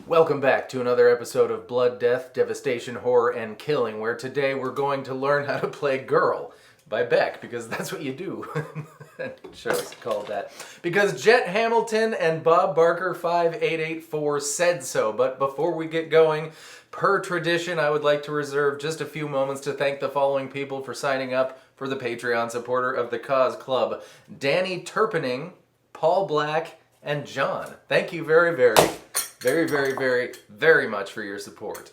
Welcome back to another episode of Blood, Death, Devastation, Horror, and Killing, where today we're going to learn how to play Girl by Beck, because that's what you do. Show's called that. Because Jet Hamilton and Bob Barker 5884 said so. But before we get going, per tradition, I would like to reserve just a few moments to thank the following people for signing up for the Patreon supporter of the Cause Club: Danny Turpening, Paul Black, and John. Thank you very much for your support.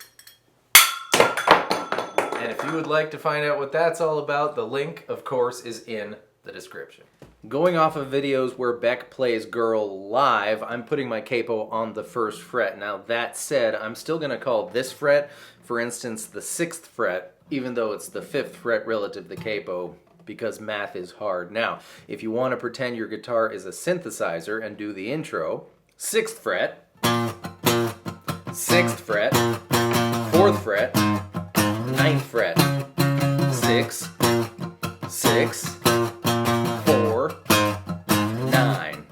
And if you would like to find out what that's all about, the link, of course, is in the description. Going off of videos where Beck plays Girl live, I'm putting my capo on the 1st fret. Now, that said, I'm still going to call this fret, for instance, the 6th fret, even though it's the 5th fret relative to the capo, because math is hard. Now, if you want to pretend your guitar is a synthesizer and do the intro, 6th fret, 6th fret, 4th fret, 9th fret, 6, 6, 4, 9,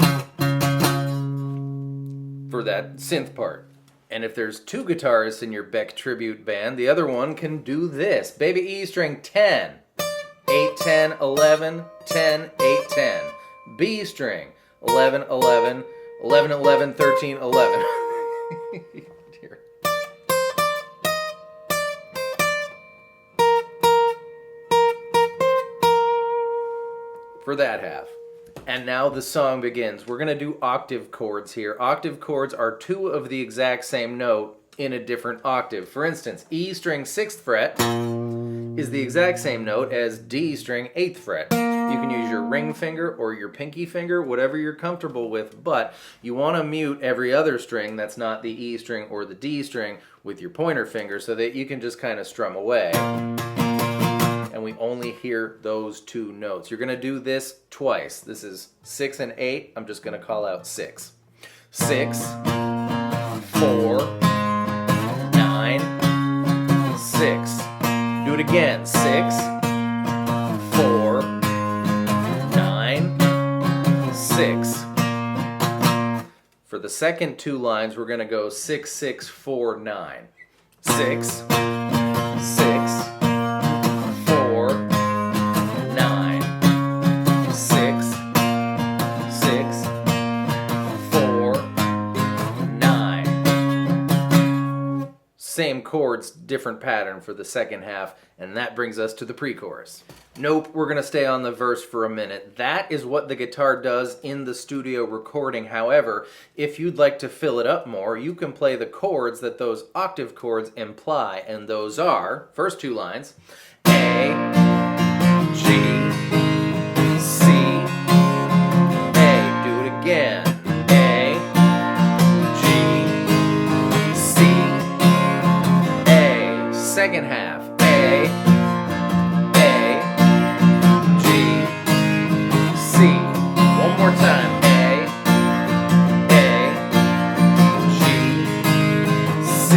for that synth part. And if there's 2 guitarists in your Beck tribute band, the other one can do this. Baby E string 10, 8, 10, 11, 10, 8, 10. B string 11, 11, 11, 11, 13, 11. Dear. For that half. And now the song begins. We're going to do octave chords here. Octave chords are 2 of the exact same note in a different octave. For instance, E string 6th fret is the exact same note as D string 8th fret. You can use your ring finger or your pinky finger, whatever you're comfortable with, but you want to mute every other string that's not the E string or the D string with your pointer finger so that you can just kind of strum away. And we only hear those 2 notes. You're going to do this twice. This is 6 and 8. I'm just going to call out 6. 6, 4, 9, 6. Do it again. 6, 4, 9, 6. For the second 2 lines, we're going to go 6, 6, 4, 9. 6, 6, 4, 9, 6, 6, 4, 9. Same chords, different pattern for the second half, and that brings us to the pre-chorus. Nope, we're going to stay on the verse for a minute. That is what the guitar does in the studio recording. However, if you'd like to fill it up more, you can play the chords that those octave chords imply, and those are, first 2 lines, A, G, C, A. Do it again. A, G, C, A. Second half. A, G, C. One more time. A, G, C.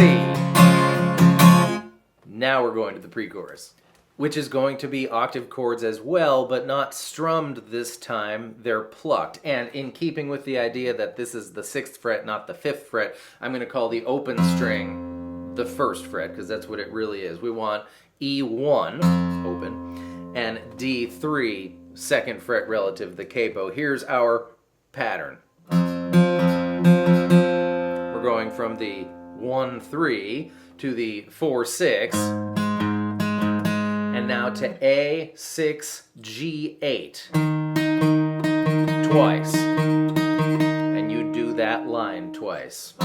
Now we're going to the pre-chorus, which is going to be octave chords as well, but not strummed this time. They're plucked. And in keeping with the idea that this is the 6th fret, not the 5th fret, I'm going to call the open string the 1st fret, because that's what it really is. We want E1, open, and D3, 2nd fret relative to the capo. Here's our pattern. We're going from the 1-3 to the 4-6, and now to A6G8 twice, and you do that line twice.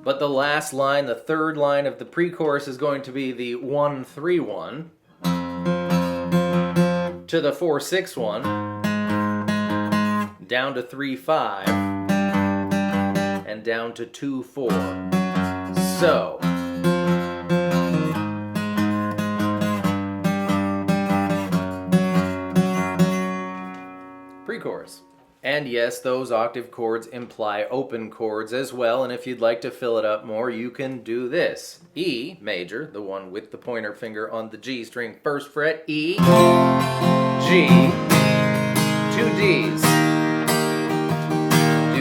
But the last line, the 3rd line of the pre-chorus, is going to be the 1-3-1 to the 4-6-1 down to 3-5 and down to 2-4. So pre-chorus. And yes, those octave chords imply open chords as well, and if you'd like to fill it up more, you can do this. E major, the one with the pointer finger on the G string, 1st fret, E, G,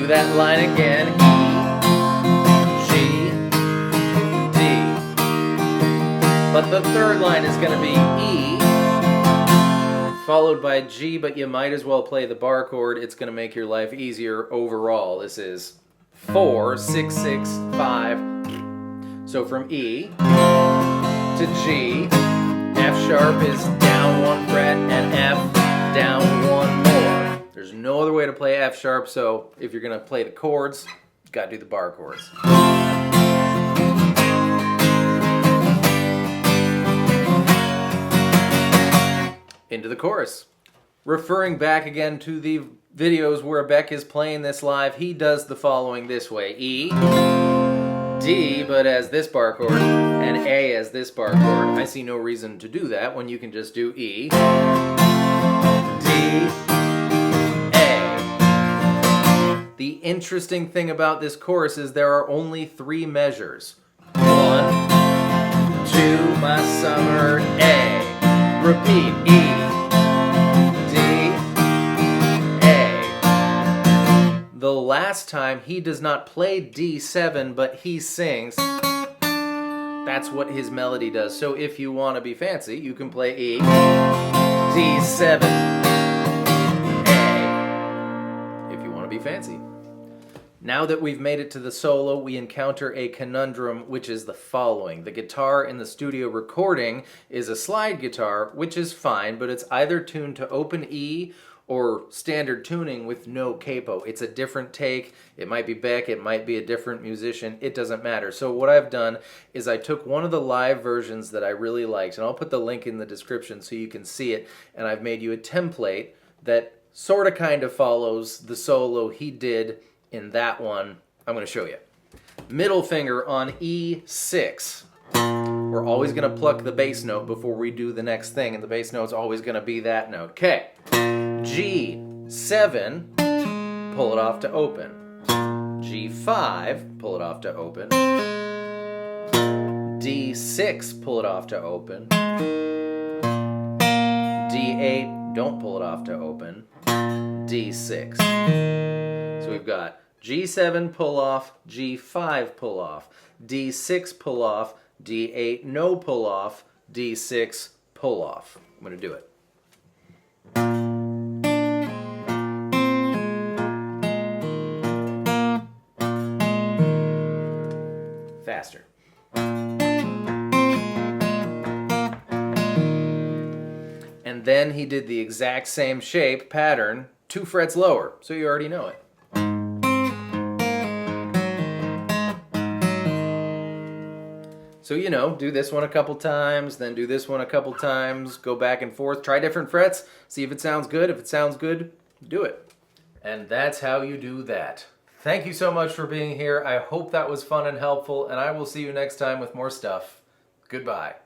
that line again. E, G, D. But the third line is going to be E, followed by G, but you might as well play the bar chord. It's going to make your life easier overall. This is 4, 6, 6, 5. So from E to G, F sharp is down 1 fret and F down 1 more. There's no other way to play F sharp, so if you're going to play the chords, you got to do the bar chords. Into the chorus. Referring back again to the videos where Beck is playing this live, he does the following this way. E, D, but as this bar chord, and A as this bar chord. I see no reason to do that when you can just do E, D, A. The interesting thing about this chorus is there are only 3 measures. 1, 2, my summer, A. Repeat, E, D, A. The last time he does not play D7, but he sings. That's what his melody does. So if you want to be fancy, you can play E, D7, A. If you want to be fancy. Now that we've made it to the solo, we encounter a conundrum, which is the following. The guitar in the studio recording is a slide guitar, which is fine, but it's either tuned to open E or standard tuning with no capo. It's a different take. It might be Beck, it might be a different musician, it doesn't matter. So what I've done is I took one of the live versions that I really liked, and I'll put the link in the description so you can see it, and I've made you a template that sort of kind of follows the solo he did in that one. I'm going to show you. Middle finger on E6. We're always going to pluck the bass note before we do the next thing, and the bass note's always going to be that note. Okay. G7, pull it off to open. G5, pull it off to open. D6, pull it off to open. D8, don't pull it off to open. D6. So we've got G7 pull off, G5 pull off, D6 pull off, D8 no pull off, D6 pull off. I'm going to do it. Faster. And then he did the exact same shape, pattern, 2 frets lower, so you already know it. So, you know, do this one a couple times, then do this one a couple times, go back and forth, try different frets, see if it sounds good. If it sounds good, do it. And that's how you do that. Thank you so much for being here. I hope that was fun and helpful, and I will see you next time with more stuff. Goodbye.